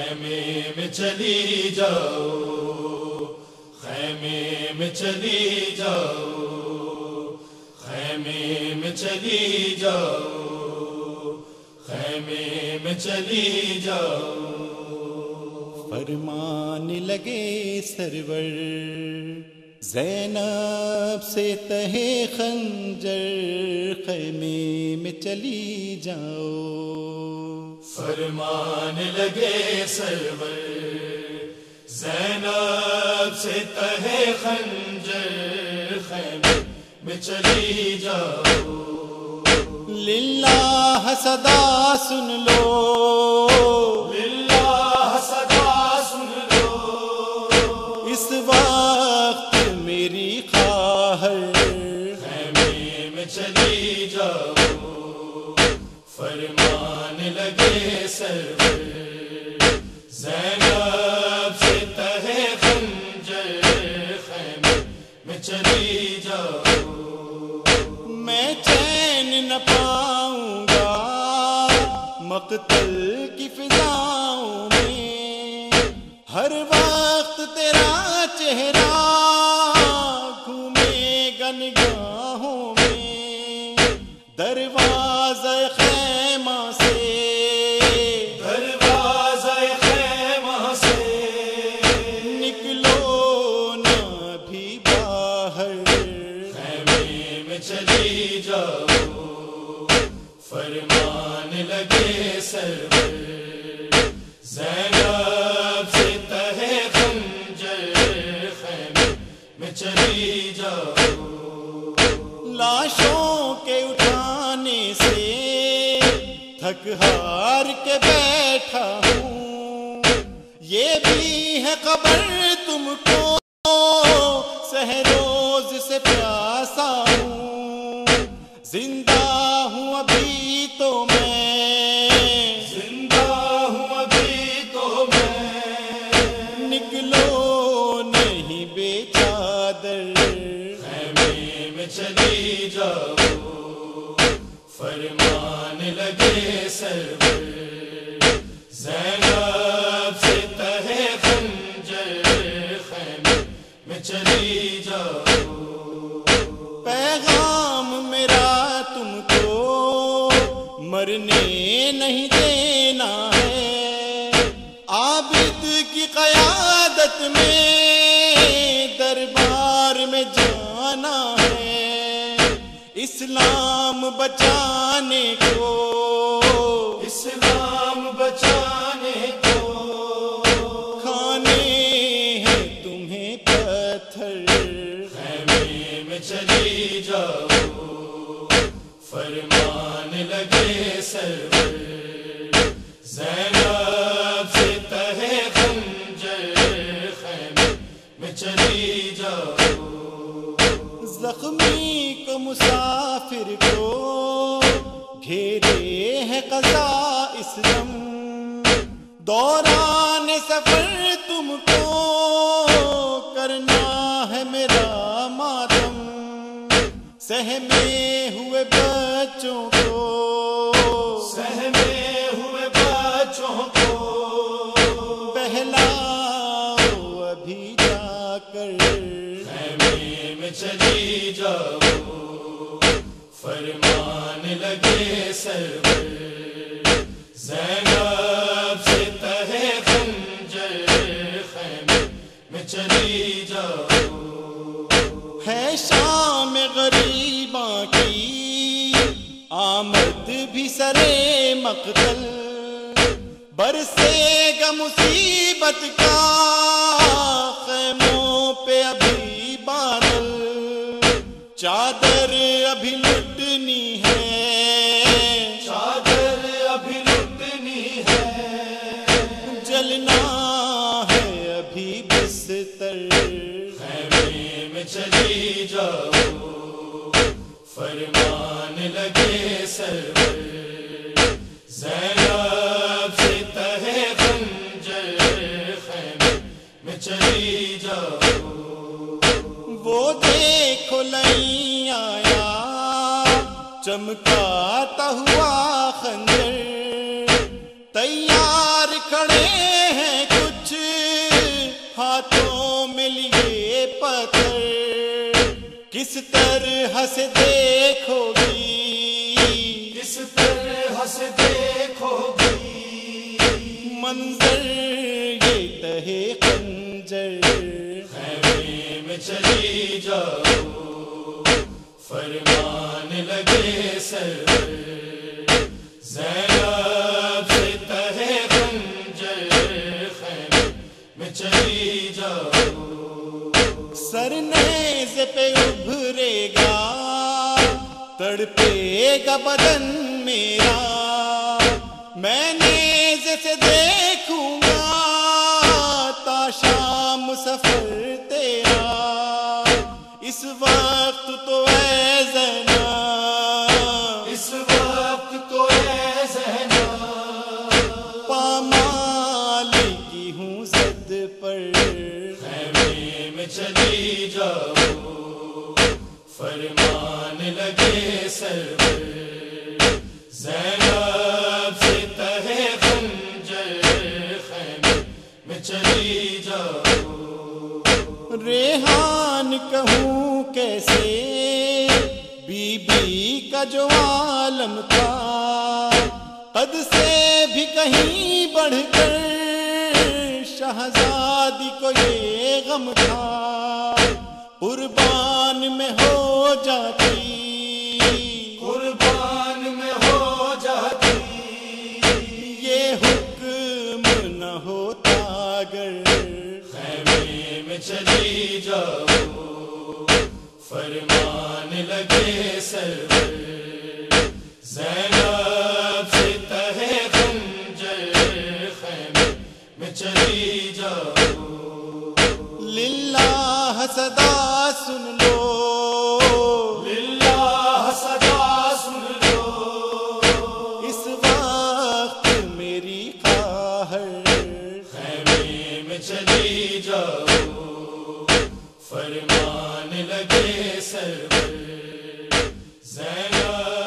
خیمے میں چلی جاؤ، خیمے میں چلی جاؤ، خیمے میں چلی جاؤ، خیمے میں چلی جاؤ۔ فرمان لگے سرور زینب سے تہے خنجر، خیمے میں چلی جاؤ۔ فرمان لگے سرور زینب سے تہے خنجر، خیمے میں چلی جاؤ۔ للہ صدا سن لو، للہ صدا سن لو، اس وقت میری خواہر خیمے میں چلی جاؤ۔ فرمان لگے سرور زینب سے تہے خنجر، خیمے میں چلی جاؤ۔ میں چین نہ پاؤں گا مقتل کی فضاؤں میں، ہر وقت تیرا چہرہ گھومے گا نگاہوں میں، دروازہ خیمہ سے دروازہ خیمہ سے نکلو نہ بھی باہر، خیمے میں چلی جاؤ۔ فرمان لگے سرور زینب سے تہے خنجر، خیمے میں چلی جاؤ۔ لاشوں کے اٹھانے سے تھک ہار کے بیٹھا ہوں، یہ بھی ہے خبر تم کو سہروز سے پیاسا ہوں، زندہ ہوں ابھی تو میں، زندہ ہوں ابھی تو میں، نکلو نہیں بے چادر، خیمے میں چلی جاؤ۔ فرمان لگے سرور زینب سے تہے خنجر، خیمے میں چلی جاؤ۔ پیغام میرا تم کو مرنے نہیں دینا ہے، عابد کی قیادت میں دربار میں جانا ہے، اسلام بچانے کو، اسلام بچانے کو، کھانے ہیں تمہیں پتھر، خیمے میں چلی جاؤ۔ فرمان لگے سرور زینب سے تہے خنجر، خیمے میں چلی جاؤ۔ زخمی کو مسافر کو گھیرے ہے قضا اس دم، دوران سفر تم کو کرنا ہے میرا ماتم، سہمے ہوئے بچوں کو، سہمے ہوئے بچوں کو بہلاؤ ابھی جا کر، خیمے میں چلی جاؤ۔ فرمان لگے سرور زینب سے تہے خنجر، خیمے میں چلی جاؤ۔ ہے شام غریباں کی آمد بھی سرے مقتل، برسے گا مصیبت کا خیموں پہ ابھی بادل، چادر ابھی لٹنی ہے، چادر ابھی لٹنی ہے، جلنا ہے ابھی بستر، خیمے میں چلی جاؤ۔ فرمان لگے سرور زینب سے تہے خنجر، خیمے میں چلی جاؤ۔ وہ دیکھو نہیں آیا چمکاتا ہوا خنجر، تیار کھڑے ہیں کس طرح سے دیکھو گی، کس طرح سے دیکھو گی منظر یہ تہے خنجر، خیمے میں چلی جاؤ فرمان لگے سرور، زینب سے تہے خنجر خیمے میں چلی جاؤ، سر نیزے پہ ابھرے گا تڑپے گا بدن میرا، میں نیزے سے دیکھوں گا تا شام سفر تیرا، اس وقت تو اے زینب، اس وقت تو اے زینب پامال کی ہوں زد پر، خیمے میں چلی جاؤ فرمان لگے سرور، زینب سے تہے خنجر خیمے میں چلی جاؤ، ریحان کہوں کیسے بی بی کا جو عالم تھا، قد سے بھی کہیں بڑھ کر شہزادی کو یہ غم تھا، قربان میں ہو جاتی، قربان میں ہو جاتی، یہ حکم نہ ہوتا اگر، خیمے میں چلی جاؤ فرمان لگے سرور، زینب سے تہے خنجر خیمے میں چلی جاؤ، للہ صدا سن لو، للہ صدا سن لو، اس وقت میری خواہر، خیمے میں چلی جاؤ فرمان لگے سرور، زینب